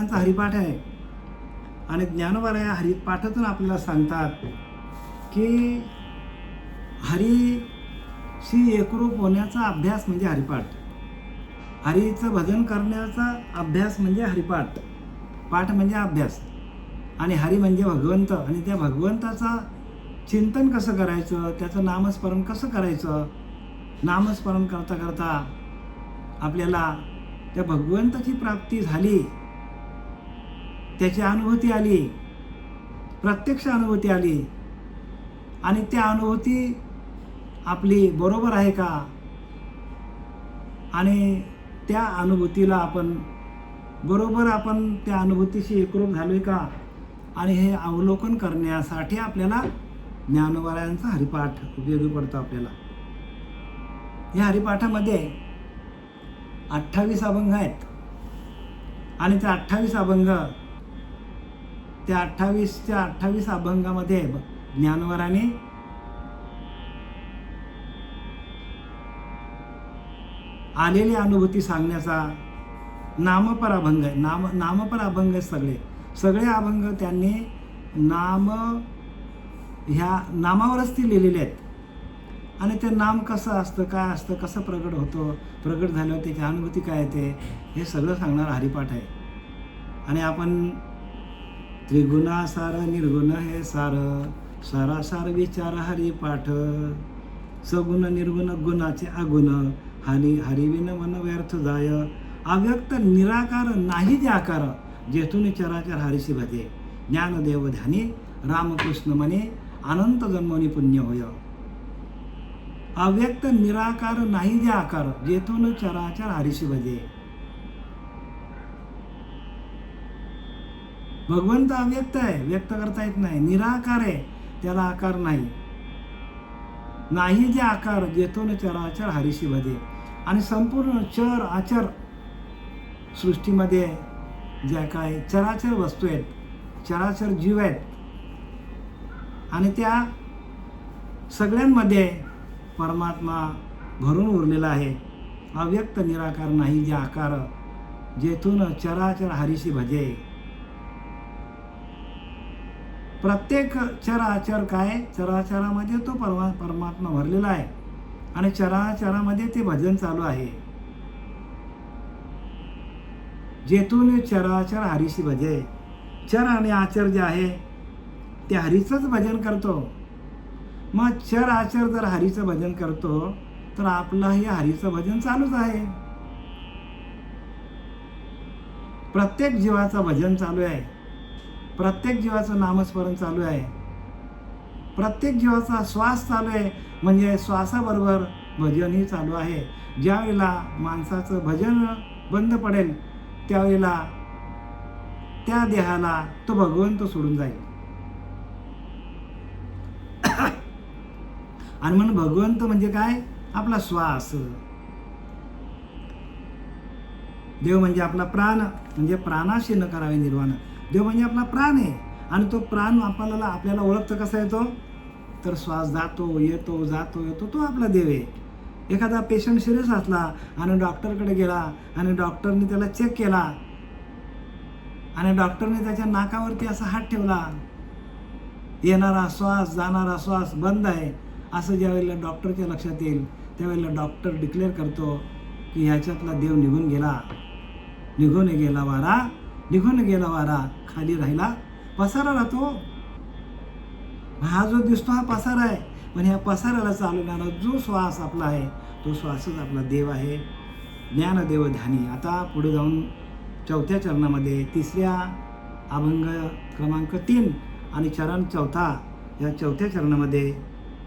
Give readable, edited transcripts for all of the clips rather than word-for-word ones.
ज्ञानोबारायांचा हरिपाठ आहे. आणि ज्ञानोबाराय हरिपाठातून आपल्याला सांगतात की हरीशी एकरूप होण्याचा अभ्यास म्हणजे हरिपाठ. हरीचं भजन करण्याचा अभ्यास म्हणजे हरिपाठ. पाठ म्हणजे अभ्यास. आणि हरी म्हणजे भगवंत. आणि त्या भगवंताचा चिंतन कसं करायचं, त्याचं नामस्मरण कसं करायचं. नामस्मरण करता करता आपल्याला त्या भगवंताची प्राप्ती झाली, त्याची अनुभूती आली, प्रत्यक्ष अनुभूती आली. आणि त्या अनुभूती आपली बरोबर आहे का, आणि त्या अनुभूतीला आपण त्या अनुभूतीशी एकरूप झालोय का, आणि हे अवलोकन करण्यासाठी आपल्याला ज्ञानोबारायांचा हरिपाठ उपयोगी पडतो आपल्याला. या हरिपाठामध्ये 28 अभंग आहेत. आणि त्या 28 अभंग, त्या 28 अभंगामध्ये ज्ञानोबारांनी आलेली अनुभूती सांगण्याचा नामपर अभंग आहे. नामपर अभंग आहेत सगळे अभंग त्यांनी ह्या नामावरच ती लिहिलेले आहेत. आणि ते नाम कसं असतं, काय असतं, कसं प्रगट होतं, प्रगट झाल्यावर त्याची अनुभूती काय येते, हे सगळं सांगणारा हरिपाठ आहे. आणि आपण त्रिगुणासार निर्गुण हे सारासार विचार हरिपाठ, सगुण निर्गुण गुणाचे अगुण, हरिविन मन व्यर्थ जाय, अव्यक्त निराकार नाही जे आकार, जेथून चराचर हरिशी भजे, ज्ञानदेव ध्यानी रामकृष्ण मने, अनंत जन्मोनी पुण्य होय. अव्यक्त निराकार नाही जे आकार, जेथून चराचर हरिशी भजे. भगवंत अव्यक्त आहे, व्यक्त करता येत नाही. निराकार आहे, त्याला आकार नाही जे आकार, जेथून चराचर हरिशी भजे. आणि संपूर्ण चर आचर सृष्टीमध्ये ज्या काय चराचर वस्तू आहेत, चराचर जीव आहेत, आणि त्या सगळ्यांमध्ये परमात्मा भरून उरलेला आहे. अव्यक्त निराकार नाही जे आकार, जेथून चराचर हरिशी भजे. प्रत्येक चराचर काय, चराचरामध्ये तो परमात्मा भरलेला आहे. आणि चराचरामध्ये ते भजन चालू आहे. जेथून चराचर हरिशी भजे. चर आणि आचर जे आहे ते हरीचंच भजन करतो. मग चर आचर जर हरीचं भजन करतो तर आपलं हे हरीचं भजन चालूच आहे. प्रत्येक जीवाचं भजन चालू आहे, प्रत्येक जीवाचं नामस्मरण चालू आहे, प्रत्येक जीवाचा श्वास चालू आहे. म्हणजे श्वासाबरोबर भजनही चालू आहे. ज्यावेळेला माणसाचं भजन बंद पडेल त्यावेळेला त्या देहाला तो भगवंत सोडून जाईल. आणि म्हणून भगवंत म्हणजे काय, आपला श्वास. देव म्हणजे आपला प्राण, म्हणजे प्राणाशी न करावे निर्वाण. देव म्हणजे आपला प्राण आहे. आणि तो प्राण आपल्याला ओळखतं कसा येतो, तर श्वास जातो येतो जातो येतो, तो आपला देव आहे. एखादा पेशंट सिरियस असला आणि डॉक्टरकडे गेला आणि डॉक्टरने त्याला चेक केला आणि डॉक्टरने त्याच्या नाकावरती असा हात ठेवला, येणारा श्वास जाणारा श्वास बंद आहे असं ज्यावेळेला डॉक्टरच्या लक्षात येईल त्यावेळेला डॉक्टर डिक्लेअर करतो की ह्याच्यातला देव निघून गेला वारा, खाली राहिला पसारा राहतो. हा जो दिसतो हा पसारा आहे, पण ह्या पसाऱ्याला चालवणारा जो श्वास आपला आहे तो श्वासच आपला देव आहे. ज्ञानदेव ध्यानी. आता पुढे जाऊन 4थ्या चरणामध्ये 3ऱ्या अभंग क्रमांक 3 आणि चरण 4था, या 4थ्या चरणामध्ये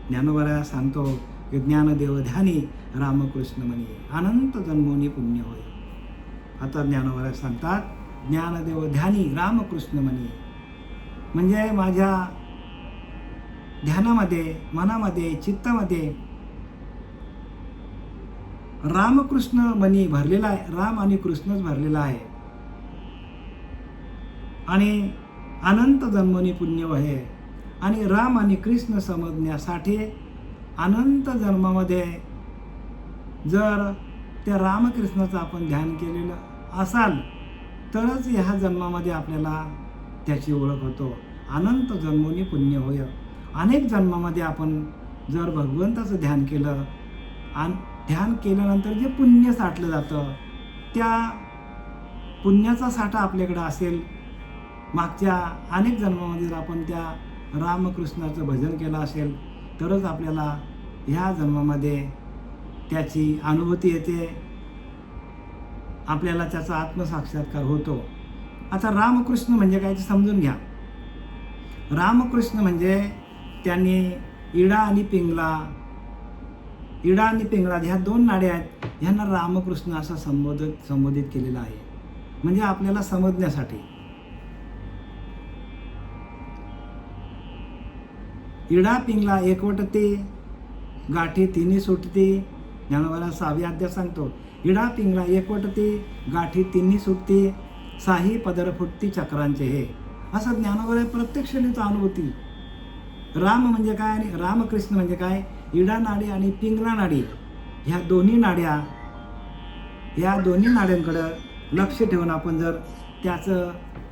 ज्ञानोबाराया सांगतो की ज्ञानदेव ध्यानी रामकृष्ण मनी, अनंत जन्मोनी पुण्य होय. आता ज्ञानोबाराया सांगतात ज्ञानदेव ध्यानी रामकृष्ण मनी, म्हणजे माझ्या ध्यानामध्ये, मनामध्ये, चित्तामध्ये रामकृष्ण मनी भरलेला आहे. राम आणि कृष्णच भरलेला आहे. आणि अनंत जन्मोनी पुण्य आहे. आणि राम आणि कृष्ण समजण्यासाठी अनंत जन्मामध्ये जर त्या रामकृष्णाचं आपण ध्यान केलेलं असाल तरच ह्या जन्मामध्ये आपल्याला त्याची ओळख होतो. अनंत जन्मोनी पुण्य होय. अनेक जन्मामध्ये आपण जर भगवंताचं ध्यान केलं आणि ध्यान केल्यानंतर जे पुण्य साठलं जातं, त्या पुण्याचा साठा आपल्याकडं असेल. मागच्या अनेक जन्मामध्ये जर आपण त्या रामकृष्णाचं भजन केलं असेल तरच आपल्याला ह्या जन्मामध्ये त्याची अनुभूती येते, आपल्याला त्याचा आत्मसाक्षात्कार होतो. आता रामकृष्ण म्हणजे काय ते समजून घ्या. रामकृष्ण म्हणजे त्यांनी इडा आणि पिंगला ह्या 2 नाड्या आहेत, ह्यांना रामकृष्ण असं संबोधित केलेलं आहे. म्हणजे आपल्याला समजण्यासाठी. इडा पिंगला एकवटते, गाठी तिन्ही सुटते. ज्ञानोबाला 6वी अध्याय सांगतो, इडा पिंगला एकवटते, गाठी तिन्ही सुटते, साही पदर फुटती चक्रांचे हे. असं ज्ञानोबा प्रत्यक्ष अनुभूती. राम म्हणजे काय आणि रामकृष्ण म्हणजे काय? इडा नाडी आणि पिंगला नाडी ह्या दोन्ही नाड्यांकडं लक्ष ठेवून आपण जर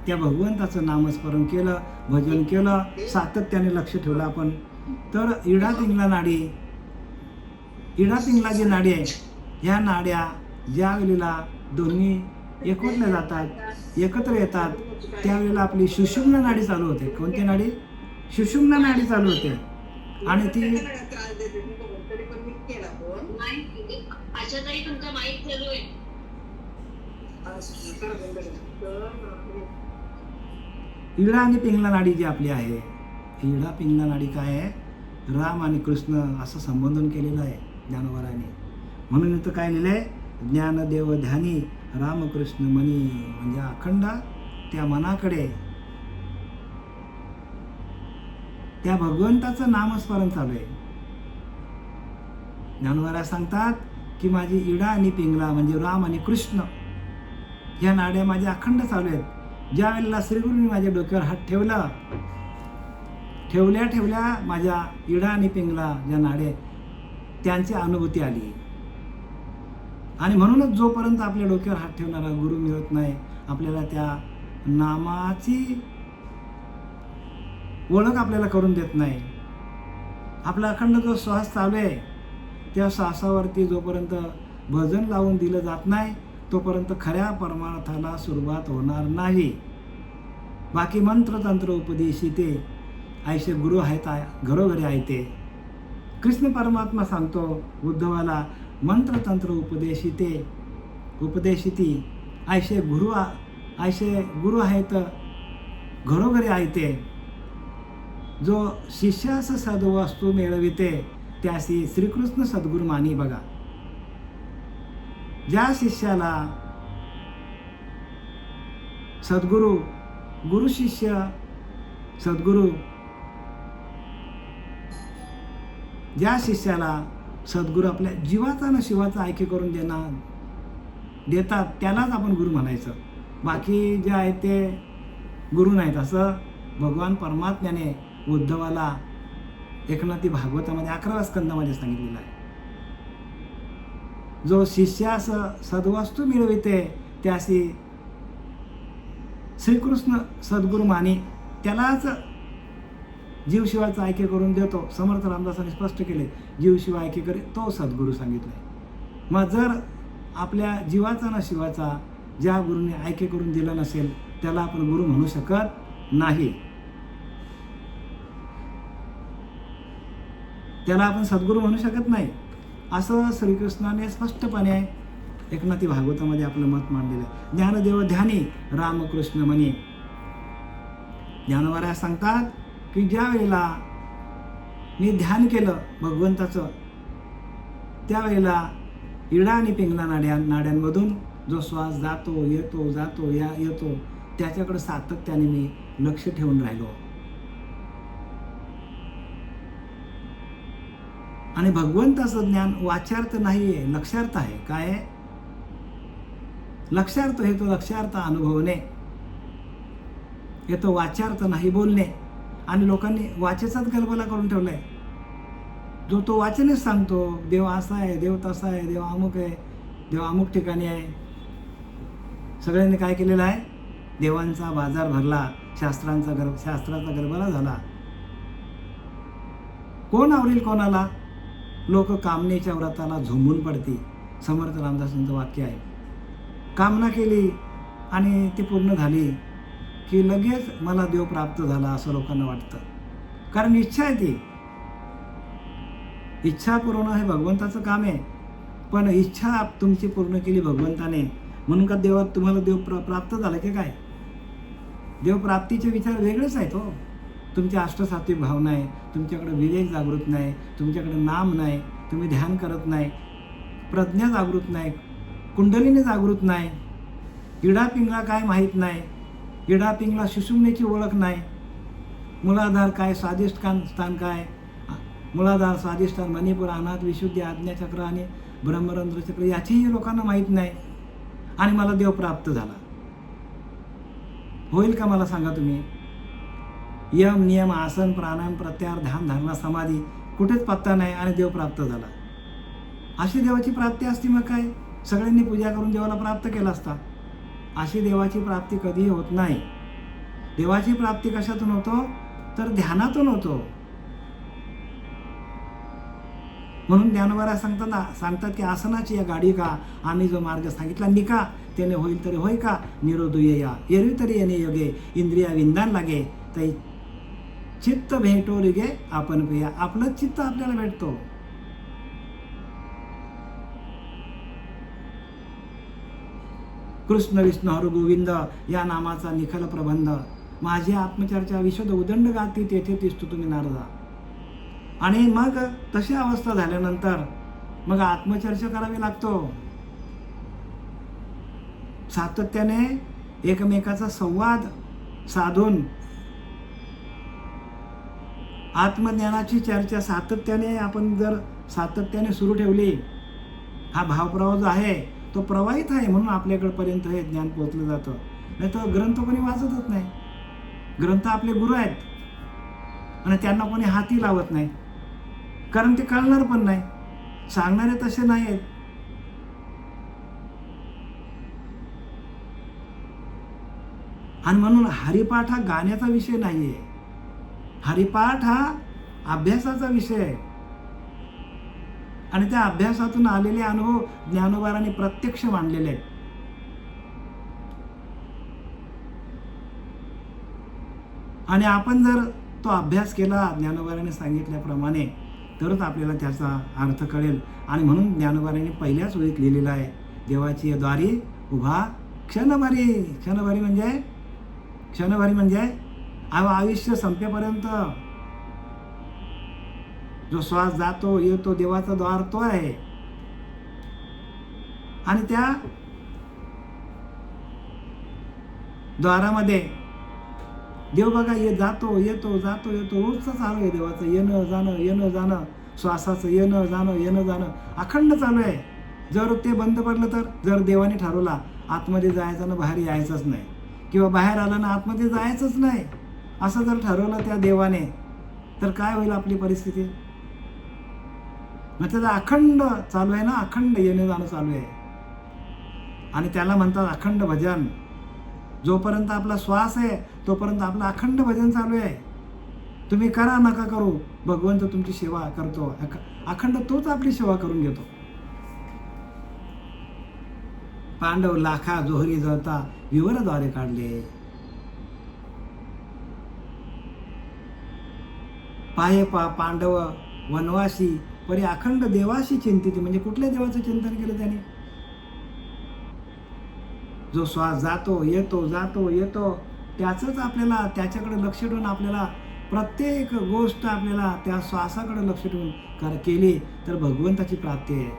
त्या भगवंताचं नामस्मरण केलं, भजन केलं, सातत्याने लक्ष ठेवलं आपण, तर इडा पिंगला जी नाडी आहे, ह्या नाड्या ज्या वेळेला दोन्ही एकवटल्या जातात, एकत्र येतात, त्यावेळेला आपली सुषुम्ना नाडी चालू होते. कोणती नाडी? सुषुम्ना नाडी चालू होते. आणि ती इडा आणि पिंगला नाडी जी आपली आहे, इडा पिंगला नाडी काय आहे? राम आणि कृष्ण असं संबोधन केलेलं आहे ज्ञानोबाने. म्हणून इथं काय लिहिलं आहे? ज्ञानदेव ध्यानी रामकृष्ण मनी. म्हणजे अखंड त्या मनाकडे त्या भगवंताचं नामस्मरण चालू आहे. ज्ञानोबा सांगतात की माझी इडा आणि पिंगला म्हणजे राम आणि कृष्ण ह्या नाड्या माझ्या अखंड चालू आहेत. ज्या वेळेला श्रीगुरूंनी माझ्या डोक्यावर हात ठेवल्या माझ्या इडा आणि पिंगला ज्या नाड्या त्यांची अनुभूती आली. आणि म्हणूनच जोपर्यंत आपल्या डोक्यावर हात ठेवणारा गुरु मिळत नाही, आपल्याला त्या नामाची ओळख आपल्याला करून देत नाही. आपला अखंड जो श्वास चालू आहे, त्या श्वासावरती जोपर्यंत भजन लावून दिलं जात नाही, तोपर्यंत खऱ्या परमार्थाला सुरुवात होणार नाही. बाकी मंत्र तंत्र उपदेशी ते ऐसे गुरु आहेत घरोघरी आहे ते. कृष्ण परमात्मा सांगतो उद्धवाला, मंत्र तंत्र उपदेशिती ऐसे गुरु आहेत घरोघरी आहे ते. जो शिष्यास सद्वस्तू मिळविते त्यासी श्रीकृष्ण सद्गुरू मानी. बघा, ज्या शिष्याला सद्गुरू, गुरु शिष्य सद्गुरू, ज्या शिष्याला सद्गुरू आपल्या जीवाचा न शिवाचा ऐक्य करून देतात त्यालाच आपण गुरु म्हणायचं. बाकी जे आहेत ते गुरु नाहीत. असं भगवान परमात्म्याने उद्धवाला एकनाथी भागवतामध्ये 11व्या स्कंदामध्ये सांगितलेलं आहे. जो शिष्यास सद्वस्तू मिळविते त्यासी श्रीकृष्ण सद्गुरू मानी. त्यालाच जीवशिवाचं ऐक्य करून देतो. समर्थ रामदासांनी स्पष्ट केले, जीवशिवाय ऐक्य करे तो सद्गुरू सांगितलाय. मग जर आपल्या जीवाचा ना शिवाचा ज्या गुरुने ऐक्य करून दिला नसेल त्याला आपण गुरु म्हणू शकत नाही. त्याला आपण सद्गुरू म्हणू शकत नाही. असं श्रीकृष्णाने स्पष्टपणे एकनाथी भागवतामध्ये आपलं मत मांडलेलं आहे. ज्ञानदेव ध्यानी रामकृष्ण मनी. ज्ञानोबा सांगतात की ज्या वेळेला मी ध्यान केलं भगवंताचं, त्यावेळेला इडा आणि पिंगला नाड्यांमधून जो श्वास जातो येतो त्याच्याकडे सातत्याने मी लक्ष ठेवून राहिलो. आणि भगवंताचं ज्ञान वाच्यार्थ नाही आहे, लक्षार्थ आहे. काय आहे लक्षार्थ? हे तो लक्षार्थ अनुभवणे, हे तो वाच्यार्थ नाही बोलणे. आणि लोकांनी वाचेचाच गलबला करून ठेवलाय. जो तो वाचनेच सांगतो, देव असा आहे, देव तसा आहे, देव अमुक आहे, देव अमुक ठिकाणी आहे. सगळ्यांनी काय केलेलं आहे? देवांचा बाजार भरला, शास्त्राचा गरबला झाला. कोण आवरेल कोणाला? लोक कामनेच्या व्रताला झोंबून पडते. समर्थ रामदासांचं वाक्य आहे. कामना केली आणि ती पूर्ण झाली की लगेच मला देव प्राप्त झाला असं लोकांना वाटतं. कारण इच्छा आहे ती. इच्छा पुरवणं हे भगवंताचं काम आहे. पण इच्छा तुमची पूर्ण केली भगवंताने म्हणून का तुम्हाला देव प्राप्त झालं की काय? देवप्राप्तीचे विचार वेगळेच आहेत हो. तुमची अष्टसात्विक भावना आहे, तुमच्याकडे विवेक जागृत नाही, तुमच्याकडे नाम नाही, तुम्ही ध्यान करत नाही, प्रज्ञा जागृत नाही, कुंडलीने जागृत नाही, इडापिंगला काय माहीत नाही, इडापिंगला सुषुम्नेची ओळख नाही, मूलाधार काय, स्वादिष्ठान काय, मूलाधार, स्वादिष्ठान, मणिपूर, अनाथ, विशुद्धी, आज्ञाचक्र आणि ब्रह्मरंध्र चक्र याचीही लोकांना माहीत नाही. आणि मला देव प्राप्त झाला. होईल का मला सांगा तुम्ही? यम, नियम, आसन, प्राणायाम, प्रत्याहार, ध्यान, धारणा, समाधी कुठेच पत्ता नाही आणि देव प्राप्त झाला. अशी देवाची प्राप्ती असती मग काय? सगळ्यांनी पूजा करून देवाला प्राप्त केला असता. अशी देवाची प्राप्ती कधीही होत नाही. देवाची प्राप्ती कशातून होतो? तर ध्यानातून होतो. म्हणून ज्ञानोबा सांगतात की आसनाची या गाडी का आम्ही जो मार्ग सांगितला निका त्याने होईल तरी होय का निरोधूये या एरवी तरी येणे योगे इंद्रिया विंदान लागे तै चित्त भेटो रिगे आपण पिया. आपलं चित्त आपल्याला भेटतो. कृष्ण विष्णू हर गोविंद या नामाचा निखल प्रबंध माझी आत्मचर्चा विशुद्ध उदंड गाती तेथे दिसतो तुम्ही नारदा. आणि मग तशी अवस्था झाल्यानंतर मग आत्मचर्चा करावी लागतो. सातत्याने एकमेकाचा संवाद साधून आत्मज्ञानाची चर्चा सातत्याने आपण जर सातत्याने सुरू ठेवली, हा भावप्रवाह जो आहे तो प्रवाहित आहे म्हणून आपल्याकडे पर्यंत हे ज्ञान पोहोचलं जातं. नाही तर ग्रंथ कोणी वाचतच नाही. ग्रंथ आपले गुरु आहेत आणि त्यांना कोणी हाती लावत नाही, कारण ते कळणार पण नाही. सांगणारे तसे नाही आहेत. आणि म्हणून हरिपाठ हा गाण्याचा विषय नाहीये. हरिपाठ हा अभ्यासाचा विषय आहे. आणि त्या अभ्यासातून आलेले अनुभव ज्ञानोबारांनी प्रत्यक्ष मांडलेले आहेत. आणि आपण जर तो अभ्यास केला ज्ञानोबारांनी सांगितल्याप्रमाणे तरच आपल्याला त्याचा अर्थ कळेल. आणि म्हणून ज्ञानोबारांनी पहिल्याच ओळीत लिहिलेला आहे, देवाची द्वारी उभा क्षणभरी. क्षणभरी म्हणजे आयुष्य संपेपर्यंत जो श्वास जातो येतो देवाचा द्वार तो आहे. आणि त्या द्वारामध्ये देव बघा जातो येतो रोजचं चालू आहे. देवाचं येणं जाणं श्वासाचं येणं जाणं अखंड चालू आहे. जर ते बंद पडलं तर, जर देवाने ठरवला आतमध्ये जायचं ना बाहेर यायचंच नाही, किंवा बाहेर आलं ना आतमध्ये जायचंच नाही असं जर ठरवलं त्या देवाने, तर काय होईल आपली परिस्थिती? मग त्याचं अखंड चालू आहे ना, अखंड येणं जाणं चालू आहे. आणि त्याला म्हणतात अखंड भजन. जोपर्यंत आपला श्वास आहे तोपर्यंत आपलं अखंड भजन चालू आहे. तुम्ही करा नका करू, भगवंत तुमची सेवा करतो. अखंड तोच आपली सेवा करून घेतो. पांडव लाखा जोहरी जळता विवरद्वारे काढले. पाहे पांडव वनवासी परी अखंड देवाशी चिंतित. म्हणजे कुठल्या देवाचं चिंतन केलं त्याने? जो श्वास जातो येतो त्याचंच आपल्याला, त्याच्याकडे लक्ष ठेवून आपल्याला प्रत्येक गोष्ट आपल्याला त्या श्वासाकडे लक्ष ठेवून केली तर भगवंताची प्राप्ती आहे.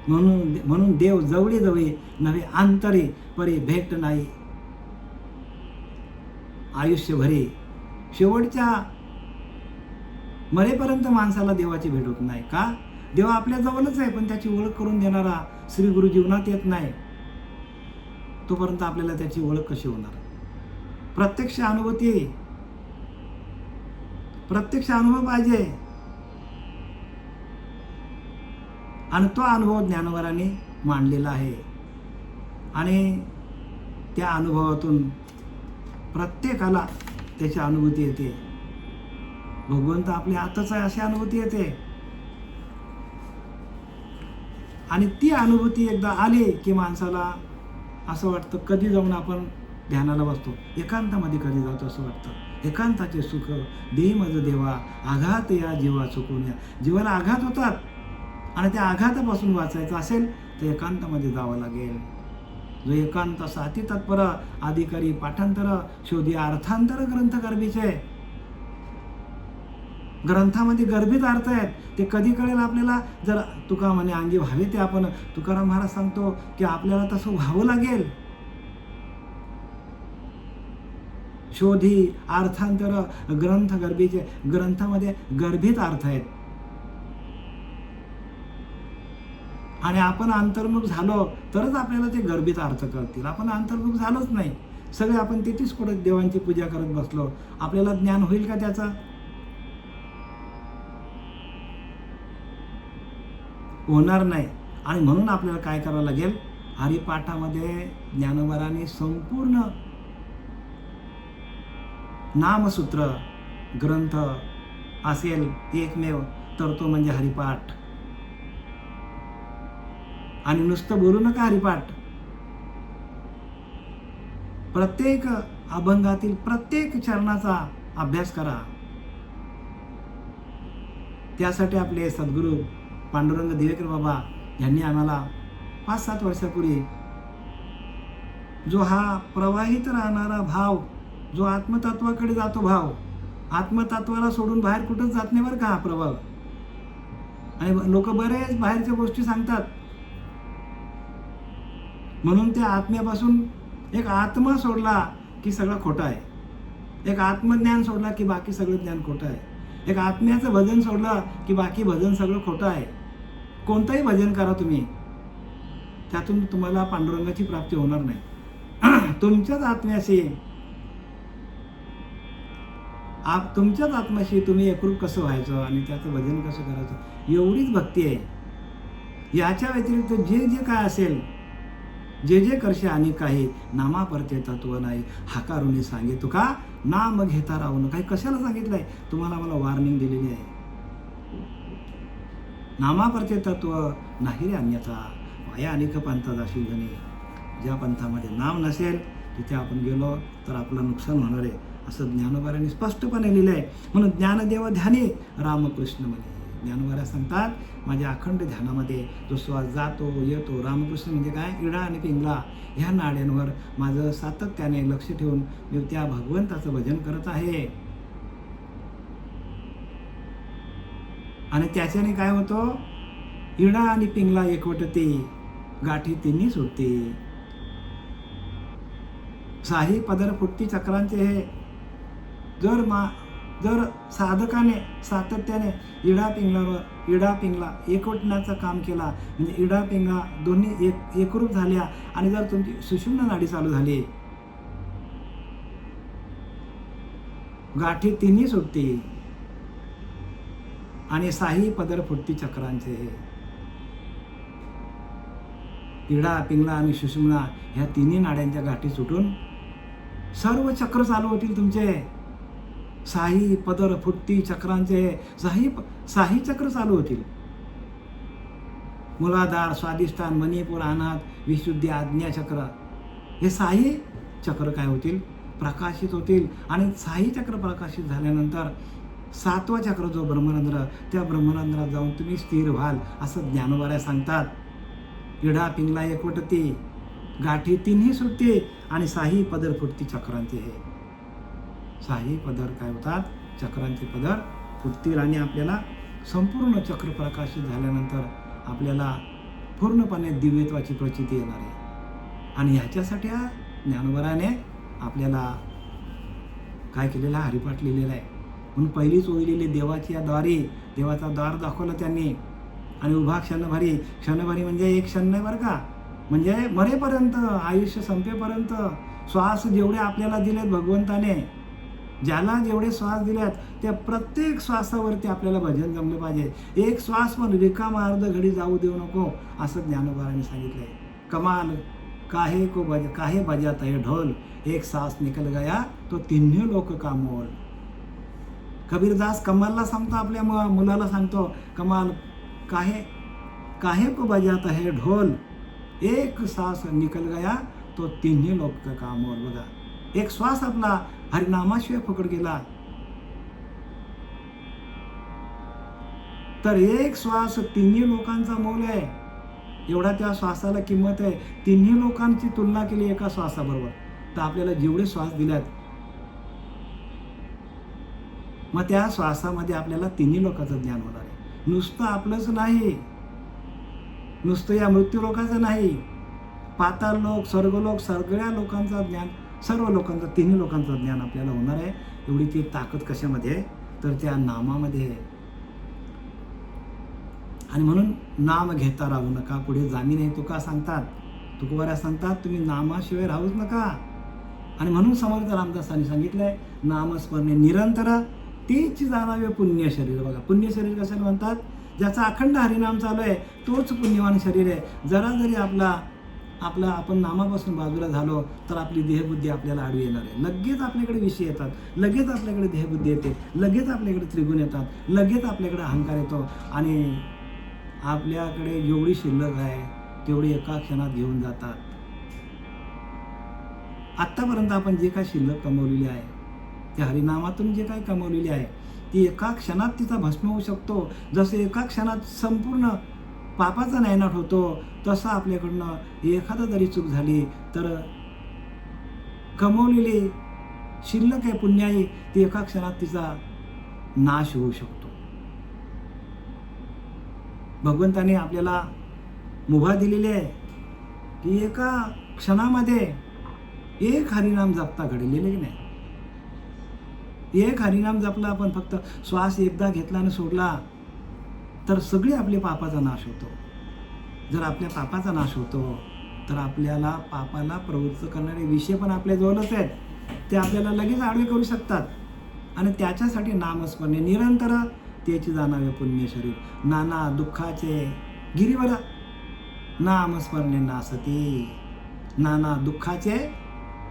म्हणून देव जवळी नव्हे अंतरी परी भेट नाही आयुष्यभरी. शेवटच्या मरेपर्यंत माणसाला देवाची भेट होत नाही. का? देव आपल्या जवळच आहे, पण त्याची ओळख करून देणारा श्री गुरु जीवनात येत नाही. तोपर्यंत आपल्याला त्याची ओळख कशी होणार? प्रत्यक्ष अनुभव पाहिजे. आणि तो अनुभव ज्ञानोबारांनी मांडलेला आहे. आणि त्या अनुभवातून प्रत्येकाला त्याची अनुभूती येते. भगवंत आपल्या आतच आहे अशी अनुभूती येते. आणि ती अनुभूती एकदा आली की माणसाला असं वाटतं कधी जाऊन आपण ध्यानाला बसतो, एकांतामध्ये कधी जातो असं वाटतं. एकांताचे सुख देई मज देवा, आघात या जीवा चुकून या. जीवाला आघात होतात आणि त्या आघातापासून वाचायचं असेल तर एकांतामध्ये जावं लागेल. जो एकांत साती तत्पर अधिकारी पाठांतर शोधी अर्थांतर ग्रंथ गर्भीचे. ग्रंथामध्ये गर्भित अर्थ आहेत, ते कधी कळेल आपल्याला? जर तुका म्हणे अंगी व्हावे ते आपण. तुकाराम महाराज सांगतो की आपल्याला तसं व्हावं लागेल. शोधी अर्थांतर ग्रंथ गर्भीचे. ग्रंथामध्ये गर्भित अर्थ आहेत आणि आपण अंतर्मुख झालो तरच आपल्याला ते गर्भित अर्थ कळतील. आपण अंतर्मुख झालोच नाही, सगळे आपण तिथेच कुठे देवांची पूजा करत बसलो, आपल्याला ज्ञान होईल का त्याचा? होणार नाही. आणि म्हणून आपल्याला काय करावं लागेल? हरिपाठामध्ये ज्ञानोबारांनी संपूर्ण नामसूत्र ग्रंथ असेल एकमेव तर तो म्हणजे हरिपाठ. आणि नुसतं बोलू नका हरिपाठ. प्रत्येक अभंगातील प्रत्येक चरणाचा अभ्यास करा. त्यासाठी आपले सद्गुरू पांडुरंग दिवेकर बाबा यांनी आम्हाला 5-7 वर्षापूर्वी जो हा प्रवाहित राहणारा भाव, जो आत्मतत्वाकडे जातो भाव, आत्मतत्वाला सोडून बाहेर कुठंच जात नाही बरं का हा प्रभाव. आणि लोक बरेच बाहेरच्या गोष्टी सांगतात. म्हणून त्या आत्म्यापासून एक आत्मा सोडला की सगळं खोटं आहे. एक आत्मज्ञान सोडला की बाकी सगळं ज्ञान खोटं आहे. एक आत्म्याचं भजन सोडलं की बाकी भजन सगळं खोटं आहे. कोणतंही भजन करा तुम्ही, त्यातून तुम्हाला पांडुरंगाची प्राप्ती होणार नाही. तुमच्याच आत्म्याशी तुमच्याच आत्म्याशी तुम्ही एकरूप कसं व्हायचं आणि त्याचं भजन कसं करायचं एवढीच भक्ती आहे. याच्या व्यतिरिक्त जे जे काय असेल, जे जे करशे आणि काही नामा परते तत्व नाही, हाकारुनी सांगे तुका नाम घेता राहू नका. काही कशाला सांगितलंय? तुम्हाला मला वॉर्निंग दिलेली आहे. नामा परते तत्व नाही रे अन्यथा, वाया अनेक पंथा जाशील जणी. ज्या पंथामध्ये नाम नसेल तिथे आपण गेलो तर आपलं नुकसान होणार आहे, असं ज्ञानोबारांनी स्पष्टपणे लिहिलं आहे. म्हणून ज्ञानदेव ध्यानी रामकृष्ण म्हणे. ज्ञानोबारा सांगतात माझ्या अखंड ध्यानामध्ये जो श्वास जातो येतो, रामकृष्ण म्हणजे काय? इडा आणि पिंगला ह्या नाड्यांवर माझं सातत्याने लक्ष ठेवून मी त्या भगवंताचं भजन करत आहे. आणि त्याच्याने काय होतं? इडा आणि पिंगला एकवटते, गाठी तिन्ही सुटते. साही पदर फुटती चक्रांचे हे. जर साधकाने सातत्याने इडा पिंगला एकवटण्याचं काम केला, म्हणजे इडा पिंगला दोन्ही एकरूप झाल्या आणि जर तुमची सुषुम्ना नाडी चालू झाली, गाठी तिन्ही सुटते आणि साही पदर फुटती चक्रांचे हे. इडा पिंगला आणि सुषुम्ना ह्या तिन्ही नाड्यांच्या गाठी सुटून सर्व चक्र चालू होतील तुमचे. साही पदर फुटती चक्रांचे साही चक्र चालू होतील. मूलाधार, स्वादिष्ठान, मणिपूर, अनाथ, विशुद्धी, आज्ञा चक्र हे साही चक्र काय होतील? प्रकाशित होतील. आणि साही चक्र प्रकाशित झाल्यानंतर 7वं चक्र जो ब्रह्मरंध्र, त्या ब्रह्मरंध्रात जाऊन तुम्ही स्थिर व्हाल असं ज्ञानोबारा सांगतात. इडा पिंगला एकवटते, गाठी तिन्ही सुटते आणि साही पदर फुटती चक्रांचे हे. साही पदर काय होतात? चक्रांचे पदर फुटतील आणि आपल्याला संपूर्ण चक्र प्रकाशित झाल्यानंतर आपल्याला पूर्णपणे दिव्यत्वाची प्रचिती येणार आहे. आणि ह्याच्यासाठी हा ज्ञानोबाराने आपल्याला काय केलेला? हरिपाठ लिहिलेला आहे. म्हणून पहिलीच ओळी लिहिली देवाची या द्वारी. देवाचा द्वार दाखवला त्यांनी. आणि उभा क्षणभरी. क्षणभरी म्हणजे एक क्षण नाही बरं का, म्हणजे मरेपर्यंत, आयुष्य संपेपर्यंत श्वास जेवढे आपल्याला दिलेत भगवंताने, ज्याला जेवढे श्वास दिल्यात त्या प्रत्येक श्वासावरती आपल्याला भजन जमलं पाहिजे. एक श्वास पण रिकामा अर्ध घडी जाऊ देऊ नको असं ज्ञानोबारांनी सांगितलंय. काहे बजाता है ढोल, एक सांस निकल गया तो तिन्ही लोक का मोल. कबीरदास कमालला सांगतो, आपल्या मुलाला सांगतो, कमाल काहे को बजाता है ढोल, एक सांस निकल गया तो तिन्ही लोक का मोल. बघा, एक श्वास आपला हरिनामाशिवाय फुकट गेला तर एक श्वास तिन्ही लोकांचा मोल आहे. एवढा त्या श्वासाला किंमत आहे. तिन्ही लोकांची तुलना केली एका श्वासाबरोबर तर आपल्याला जेवढे श्वास दिल्यात, मग त्या श्वासामध्ये आपल्याला तिन्ही लोकांचं ज्ञान होणार आहे. नुसतं आपलंच नाही, नुसतं या मृत्यू लोकांचं नाही, पाताळ लोक, स्वर्गलोक, सगळ्या लोकांचं ज्ञान, सर्व लोकांचं, तिन्ही लोकांचं ज्ञान आपल्याला होणार आहे. एवढी ती ताकद कशामध्ये आहे तर त्या नामामध्ये आहे. आणि म्हणून नाम घेता राहू नका, पुढे जामी नाही तुका सांगतात. तुकोबाऱ्या सांगतात, तुम्ही नामाशिवाय राहूच नका. आणि म्हणून समर्थ रामदासांनी सांगितलंय, नामस्मरणे निरंतर तीच जाणावे पुण्य शरीर. बघा, पुण्य शरीर कशाला म्हणतात, ज्याचा अखंड हरिनाम चालू आहे तोच पुण्यवान शरीर आहे. जरा जरी आपण नामापासून बाजूला झालो तर आपली देहबुद्धी आपल्याला आडवी येणार आहे. लगेच आपल्याकडे विषय येतात, लगेच आपल्याकडे देहबुद्धी येते, लगेच आपल्याकडे त्रिगुण येतात, लगेच आपल्याकडे अहंकार येतो. आणि आपल्याकडे जेवढी शिल्लक आहे तेवढी एका क्षणात घेऊन जातात. आत्तापर्यंत आपण जे काय शिल्लक कमवलेली आहे, त्या हरिनामातून जे काय कमवलेली आहे, ती एका क्षणात तिचा भस्म होऊ शकतो. जसं एका क्षणात संपूर्ण पापाचा नायनाट होतो, तसं आपल्याकडनं एखादा जरी चूक झाली तर कमवलेली शिल्लक आहे पुण्याई, ती एका क्षणात तिचा नाश होऊ शकतो. भगवंताने आपल्याला मुभा दिलेली आहे की एका क्षणामध्ये एक हरिनाम जपता घडलेले की नाही. एक हरिनाम जपला आपण, फक्त श्वास एकदा घेतला आणि सोडला तर सगळे आपले पापाचा नाश होतो. जर आपल्या पापाचा नाश होतो तर आपल्याला पापाला प्रवृत्त करणारे विषय पण आपल्या जवळच आहेत, ते आपल्याला लगेच आडवे करू शकतात. आणि त्याच्यासाठी नामस्मरणे निरंतर त्याची जाणावे पुण्य शरीर. नाना दुःखाचे गिरीवर नामस्मरणे नासती. नाना दुःखाचे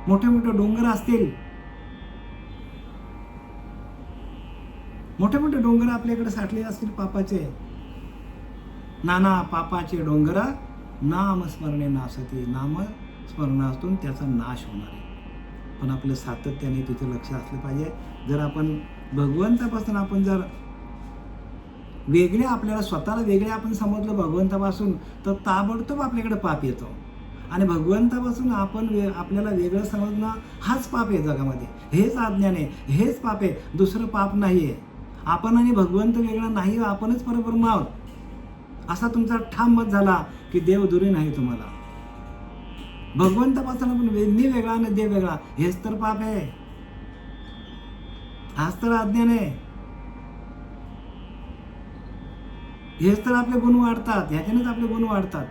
मोठे मोठे डोंगर असतील, मोठे मोठे डोंगर आपल्याकडे साठले असतील पापाचे, नाना पापाचे डोंगर नामस्मरणे नासती. नामस्मरणातून त्याचा नाश होणार आहे. पण आपलं सातत्याने तिथे लक्ष असलं पाहिजे. जर आपण भगवंतापासून आपण जर वेगळे, आपल्याला स्वतःला वेगळे आपण समजलं भगवंतापासून, तर ताबडतोब आपल्याकडे पाप येतो. आणि भगवंतापासून आपल्याला वेगळं समजणं हाच पाप आहे जगामध्ये. हेच अज्ञान आहे, हेच पाप आहे, दुसरं पाप नाही आहे. आपण आणि भगवंत वेगळा नाही, आपणच परब्रह्म आहोत असा तुमचा ठाम मत झाला की देव दुरी नाही तुम्हाला. भगवंतापासून आपण मी वेगळा आणि देव वेगळा, हेच तर पाप आहे, हाच तर अज्ञान आहे. हेच तर आपले गुण वाढतात, ह्याच्यानेच आपले गुण वाढतात.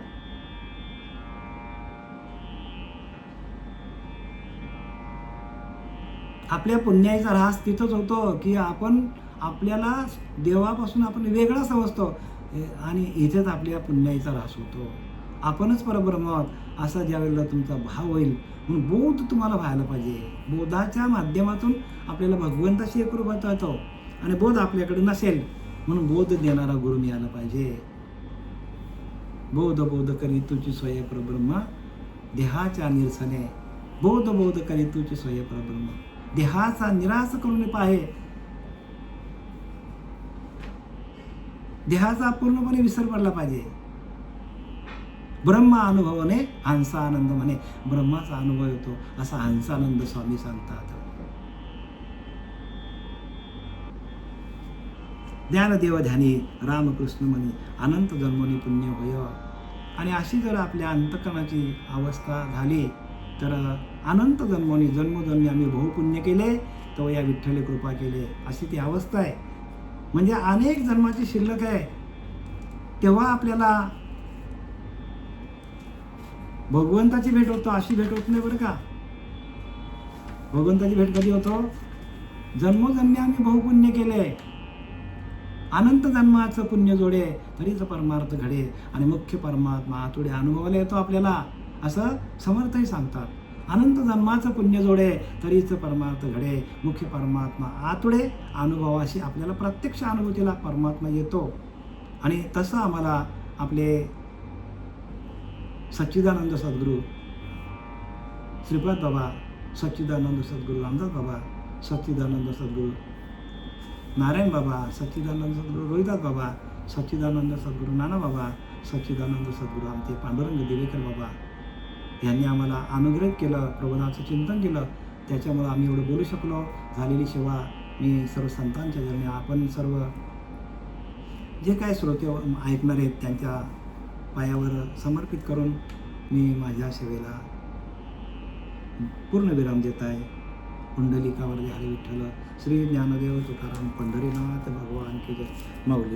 आपल्या पुण्याचा ऱ्हास तिथंच होतो की आपल्याला देवापासून आपण वेगळा समजतो आणि इथेच आपल्या पुण्याचा ऱ्हास होतो. आपणच परब्रह्म आहोत असा ज्यावेळेला तुमचा भाव होईल, म्हणून बोध तुम्हाला व्हायला पाहिजे. बोधाच्या माध्यमातून आपल्याला भगवंताशी एकरूप होतो. आणि बोध आपल्याकडे नसेल म्हणून बोध देणारा गुरु मिळाला पाहिजे. बोध करी तुझी स्वय परब्रह्म देहाच्या निरसने. बोध करी तुझी स्वय परब्रह्म. देहाचा निराश करून पाहे, देहाचा पूर्णपणे विसर पडला पाहिजे. ब्रह्म अनुभवने हंसानंद म्हणे, ब्रह्माचा अनुभव येतो असा हंसानंद स्वामी सांगतात. ज्ञानदेव ध्यानी रामकृष्ण म्हणे अनंत जन्मोनी पुण्य होय. आणि अशी जर आपल्या अंतकरणाची अवस्था झाली तर अनंत जन्मोनी, जन्मोजन्मी आम्ही बहुपुण्य केले तर या विठ्ठले कृपा केले अशी ती अवस्था आहे. म्हणजे अनेक जन्माची शिल्लक आहे. तेव्हा आपल्याला भगवंताची भेट होतो, अशी भेट होत नाही बरं का. भगवंताची भेट कधी होतो, जन्मोजन्मी आम्ही बहुपुण्य केले, अनंत जन्माचं पुण्य जोडे तरीच परमार्थ घडे आणि मुख्य परमात्मा आतुडे अनुभवायला येतो आपल्याला. असं समर्थही सांगतात. अनंत जन्माचं पुण्य जोडे तरीच परमार्थ घडे, मुख्य परमात्मा आतुडे अनुभवाशी आपल्याला प्रत्यक्ष अनुभूतीला परमात्मा येतो. आणि तसं आम्हाला आपले सच्चिदानंद सद्गुरू श्रीपाद बाबा, सच्चिदानंद सद्गुरू रामदास बाबा, सच्चिदानंद सद्गुरू नारायण बाबा, सच्चिदानंद सद्गुरू रोहिदास बाबा, सच्चिदानंद सद्गुरू नाना बाबा, सच्चिदानंद सद्गुरू आमचे पांडुरंग दिवेकर बाबा यांनी आम्हाला अनुग्रहित केलं, प्रबोधाचं चिंतन केलं. त्याच्यामुळं आम्ही एवढं बोलू शकलो. झालेली सेवा मी सर्व संतांच्या जन्मी, आपण सर्व जे काय श्रोते ऐकणार आहेत त्यांच्या पायावर समर्पित करून मी माझ्या सेवेला पूर्ण विराम देत आहे. पुंडलिकावर हरी विठ्ठल, श्री ज्ञानदेव तुकाराम पंढरीनाथ भगवान की जय. माऊली.